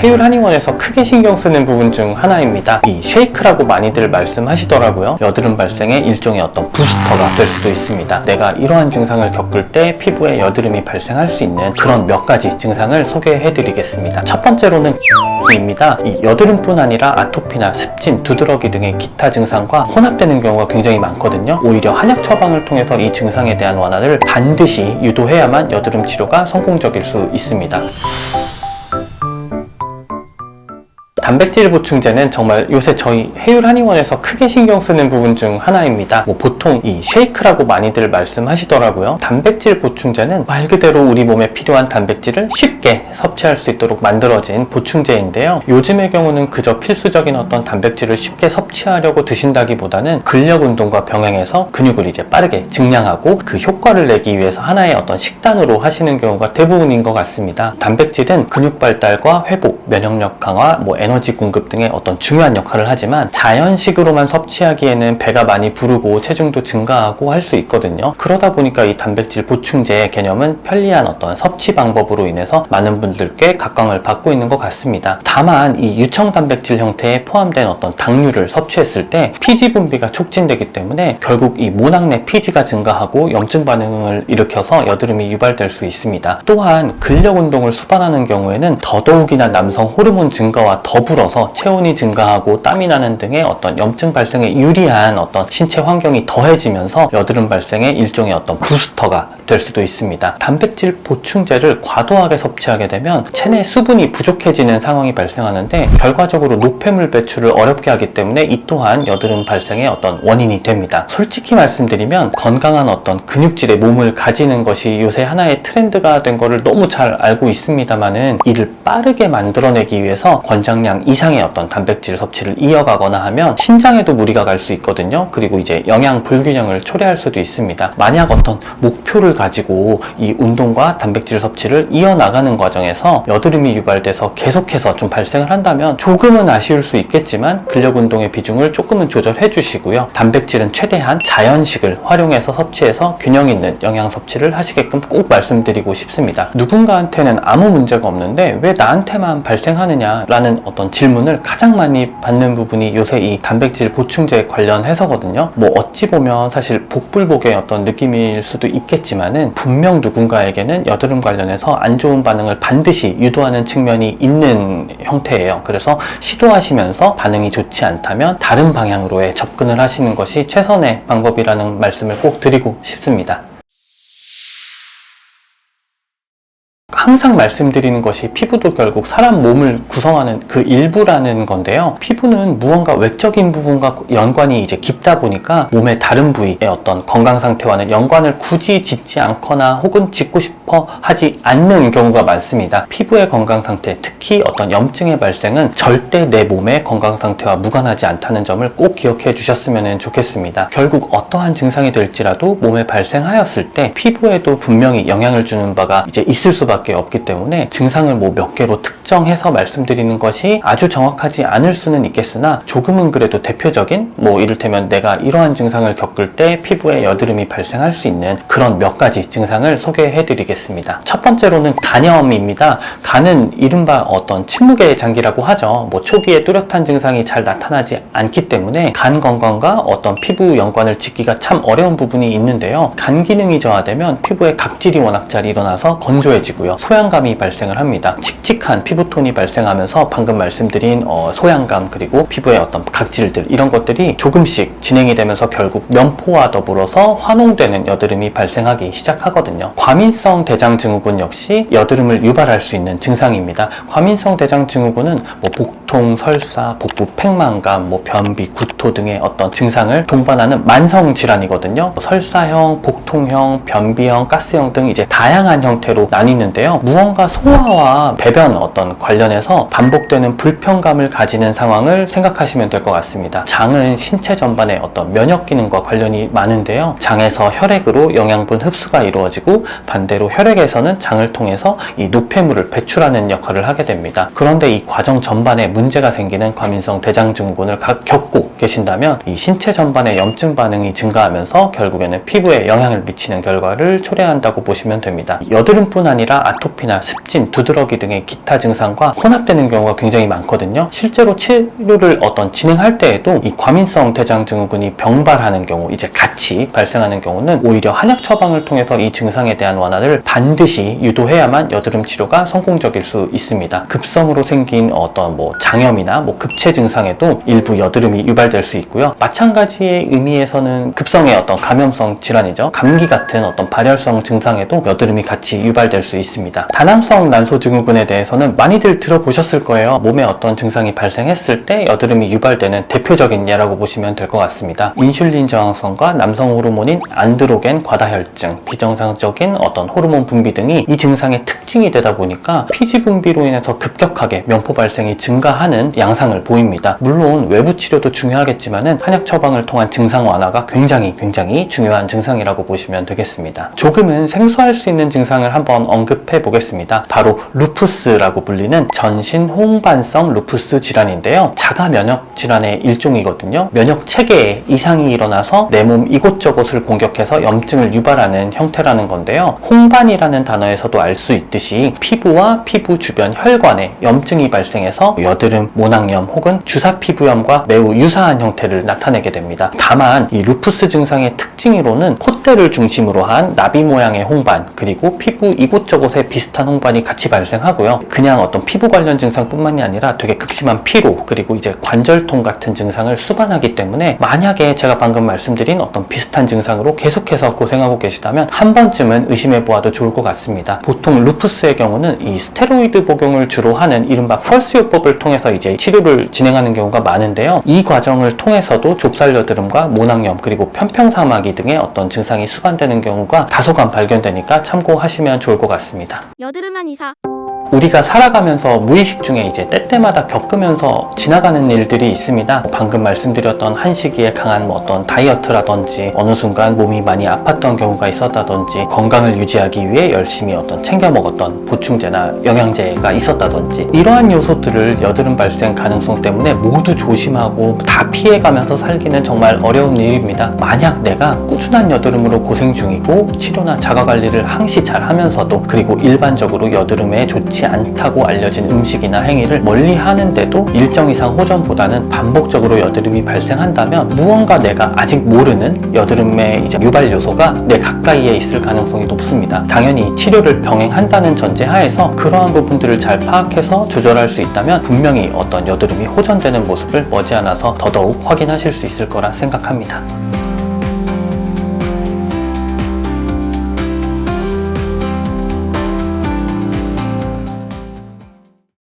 해율 한의원에서 크게 신경 쓰는 부분 중 하나입니다. 이 쉐이크라고 많이들 말씀하시더라고요. 여드름 발생의 일종의 어떤 부스터가 될 수도 있습니다. 내가 이러한 증상을 겪을 때 피부에 여드름이 발생할 수 있는 그런 몇 가지 증상을 소개해 드리겠습니다. 첫 번째로는 입니다. 이 여드름뿐 아니라 아토피나 습진, 두드러기 등의 기타 증상과 혼합되는 경우가 굉장히 많거든요. 오히려 한약 처방을 통해서 이 증상에 대한 완화를 반드시 유도해야만 여드름 치료가 성공적일 수 있습니다. 단백질 보충제는 정말 요새 저희 해율 한의원에서 크게 신경 쓰는 부분 중 하나입니다. 보통 이 쉐이크라고 많이들 말씀하시더라고요. 단백질 보충제는 말 그대로 우리 몸에 필요한 단백질을 쉽게 섭취할 수 있도록 만들어진 보충제인데요. 요즘의 경우는 그저 필수적인 어떤 단백질을 쉽게 섭취하려고 드신다기보다는 근력 운동과 병행해서 근육을 이제 빠르게 증량하고 그 효과를 내기 위해서 하나의 어떤 식단으로 하시는 경우가 대부분인 것 같습니다. 단백질은 근육 발달과 회복, 면역력 강화, 에너지 공급 등의 어떤 중요한 역할을 하지만 자연식으로만 섭취하기에는 배가 많이 부르고 체중도 증가하고 할 수 있거든요. 그러다 보니까 이 단백질 보충제의 개념은 편리한 어떤 섭취 방법으로 인해서 많은 분들께 각광을 받고 있는 것 같습니다. 다만 이 유청 단백질 형태에 포함된 어떤 당류를 섭취했을 때 피지 분비가 촉진되기 때문에 결국 이 모낭 내 피지가 증가하고 염증 반응을 일으켜서 여드름이 유발될 수 있습니다. 또한 근력 운동을 수반하는 경우에는 더더욱이나 남성 호르몬 증가와 더불어서 체온이 증가하고 땀이 나는 등의 어떤 염증 발생에 유리한 어떤 신체 환경이 더해지면서 여드름 발생의 일종의 어떤 부스터가 될 수도 있습니다. 단백질 보충제를 과도하게 섭취하게 되면 체내 수분이 부족해지는 상황이 발생하는데 결과적으로 노폐물 배출을 어렵게 하기 때문에 이 또한 여드름 발생의 어떤 원인이 됩니다. 솔직히 말씀드리면 건강한 어떤 근육질의 몸을 가지는 것이 요새 하나의 트렌드가 된 거를 너무 잘 알고 있습니다만은 이를 빠르게 만들어내기 위해서 권장량 이상의 어떤 단백질 섭취를 이어가거나 하면 신장에도 무리가 갈 수 있거든요. 그리고 이제 영양 불균형을 초래할 수도 있습니다. 만약 어떤 목표를 가지고 이 운동과 단백질 섭취를 이어나가는 과정에서 여드름이 유발돼서 계속해서 좀 발생을 한다면 조금은 아쉬울 수 있겠지만 근력 운동의 비중을 조금은 조절해 주시고요. 단백질은 최대한 자연식을 활용해서 섭취해서 균형 있는 영양 섭취를 하시게끔 꼭 말씀드리고 싶습니다. 누군가한테는 아무 문제가 없는데 왜 나한테만 발생하느냐 라는 어떤 질문을 가장 많이 받는 부분이 요새 이 단백질 보충제 관련해서거든요. 어찌 보면 사실 복불복의 어떤 느낌일 수도 있겠지만은 분명 누군가에게는 여드름 관련해서 안 좋은 반응을 반드시 유도하는 측면이 있는 형태예요. 그래서 시도하시면서 반응이 좋지 않다면 다른 방향으로의 접근을 하시는 것이 최선의 방법이라는 말씀을 꼭 드리고 싶습니다. 항상 말씀드리는 것이 피부도 결국 사람 몸을 구성하는 그 일부라는 건데요. 피부는 무언가 외적인 부분과 연관이 이제 깊다 보니까 몸의 다른 부위의 어떤 건강 상태와는 연관을 굳이 짓지 않거나 혹은 짓고 싶어 하지 않는 경우가 많습니다. 피부의 건강 상태, 특히 어떤 염증의 발생은 절대 내 몸의 건강 상태와 무관하지 않다는 점을 꼭 기억해 주셨으면 좋겠습니다. 결국 어떠한 증상이 될지라도 몸에 발생하였을 때 피부에도 분명히 영향을 주는 바가 이제 있을 수밖에 없기 때문에 증상을 몇 개로 특정해서 말씀드리는 것이 아주 정확하지 않을 수는 있겠으나 조금은 그래도 대표적인 이를테면 내가 이러한 증상을 겪을 때 피부에 여드름이 발생할 수 있는 그런 몇 가지 증상을 소개해 드리겠습니다. 첫 번째로는 간염입니다. 간은 이른바 어떤 침묵의 장기라고 하죠. 초기에 뚜렷한 증상이 잘 나타나지 않기 때문에 간 건강과 어떤 피부 연관을 짓기가 참 어려운 부분이 있는데요. 간 기능이 저하되면 피부에 각질이 워낙 잘 일어나서 건조해지고요. 소양감이 발생을 합니다. 칙칙한 피부톤이 발생하면서 방금 말씀드린 소양감 그리고 피부의 어떤 각질들 이런 것들이 조금씩 진행이 되면서 결국 면포와 더불어서 화농되는 여드름이 발생하기 시작하거든요. 과민성 대장증후군 역시 여드름을 유발할 수 있는 증상입니다. 과민성 대장증후군은 복통, 설사, 복부 팽만감, 변비, 구토 등의 어떤 증상을 동반하는 만성 질환이거든요. 설사형, 복통형, 변비형, 가스형 등 이제 다양한 형태로 나뉘는데요. 무언가 소화와 배변 어떤 관련해서 반복되는 불편감을 가지는 상황을 생각하시면 될 것 같습니다. 장은 신체 전반의 어떤 면역 기능과 관련이 많은데요. 장에서 혈액으로 영양분 흡수가 이루어지고 반대로 혈액에서는 장을 통해서 이 노폐물을 배출하는 역할을 하게 됩니다. 그런데 이 과정 전반에 문제가 생기는 과민성 대장증후군을 겪고 계신다면 이 신체 전반의 염증 반응이 증가하면서 결국에는 피부에 영향을 미치는 결과를 초래한다고 보시면 됩니다. 여드름뿐 아니라 아토피나 습진, 두드러기 등의 기타 증상과 혼합되는 경우가 굉장히 많거든요. 실제로 치료를 진행할 때에도 이 과민성 대장증후군이 병발하는 경우, 이제 같이 발생하는 경우는 오히려 한약 처방을 통해서 이 증상에 대한 완화를 반드시 유도해야만 여드름 치료가 성공적일 수 있습니다. 급성으로 생긴 장염이나 급체 증상에도 일부 여드름이 유발될 수 있고요. 마찬가지의 의미에서는 급성의 감염성 질환이죠. 감기 같은 발열성 증상에도 여드름이 같이 유발될 수 있습니다. 다낭성 난소증후군에 대해서는 많이들 들어보셨을 거예요. 몸에 어떤 증상이 발생했을 때 여드름이 유발되는 대표적인 예라고 보시면 될 것 같습니다. 인슐린 저항성과 남성 호르몬인 안드로겐 과다혈증, 비정상적인 호르몬 분비 등이 이 증상의 특징이 되다 보니까 피지 분비로 인해서 급격하게 명포 발생이 증가하는 양상을 보입니다. 물론 외부 치료도 중요하겠지만은 한약 처방을 통한 증상 완화가 굉장히 중요한 증상이라고 보시면 되겠습니다. 조금은 생소할 수 있는 증상을 한번 언급해 보겠습니다. 바로 루푸스라고 불리는 전신 홍반성 루푸스 질환인데요. 자가 면역 질환의 일종이거든요. 면역 체계에 이상이 일어나서 내 몸 이곳저곳을 공격해서 염증을 유발하는 형태라는 건데요. 홍반이라는 단어에서도 알 수 있듯이 피부와 피부 주변 혈관에 염증이 발생해서 여드름, 모낭염 혹은 주사 피부염과 매우 유사한 형태를 나타내게 됩니다. 다만 이 루푸스 증상의 특징으로는 콧대를 중심으로 한 나비 모양의 홍반, 그리고 피부 이곳저곳에 비슷한 홍반이 같이 발생하고요. 그냥 피부 관련 증상뿐만이 아니라 되게 극심한 피로, 그리고 이제 관절통 같은 증상을 수반하기 때문에 만약에 제가 방금 말씀드린 비슷한 증상으로 계속해서 고생하고 계시다면 한 번쯤은 의심해 보아도 좋을 것 같습니다. 보통 루푸스의 경우는 이 스테로이드 복용을 주로 하는 이른바 펄스요법을 통해서 이제 치료를 진행하는 경우가 많은데요. 이 과정을 통해서도 좁쌀 여드름과 모낭염, 그리고 편평사마귀 등의 증상이 수반되는 경우가 다소간 발견되니까 참고하시면 좋을 것 같습니다. 여드름 한의사 우리가 살아가면서 무의식 중에 이제 때때마다 겪으면서 지나가는 일들이 있습니다. 방금 말씀드렸던 한 시기에 강한 다이어트라든지 어느 순간 몸이 많이 아팠던 경우가 있었다든지 건강을 유지하기 위해 열심히 챙겨 먹었던 보충제나 영양제가 있었다든지 이러한 요소들을 여드름 발생 가능성 때문에 모두 조심하고 다 피해가면서 살기는 정말 어려운 일입니다. 만약 내가 꾸준한 여드름으로 고생 중이고 치료나 자가관리를 항시 잘 하면서도, 그리고 일반적으로 여드름에 좋지 않다고 알려진 음식이나 행위를 멀리 하는데도 일정 이상 호전보다는 반복적으로 여드름이 발생한다면 무언가 내가 아직 모르는 여드름의 유발 요소가 내 가까이에 있을 가능성이 높습니다. 당연히 치료를 병행한다는 전제 하에서 그러한 부분들을 잘 파악해서 조절할 수 있다면 분명히 여드름이 호전되는 모습을 머지않아서 더더욱 확인하실 수 있을 거라 생각합니다.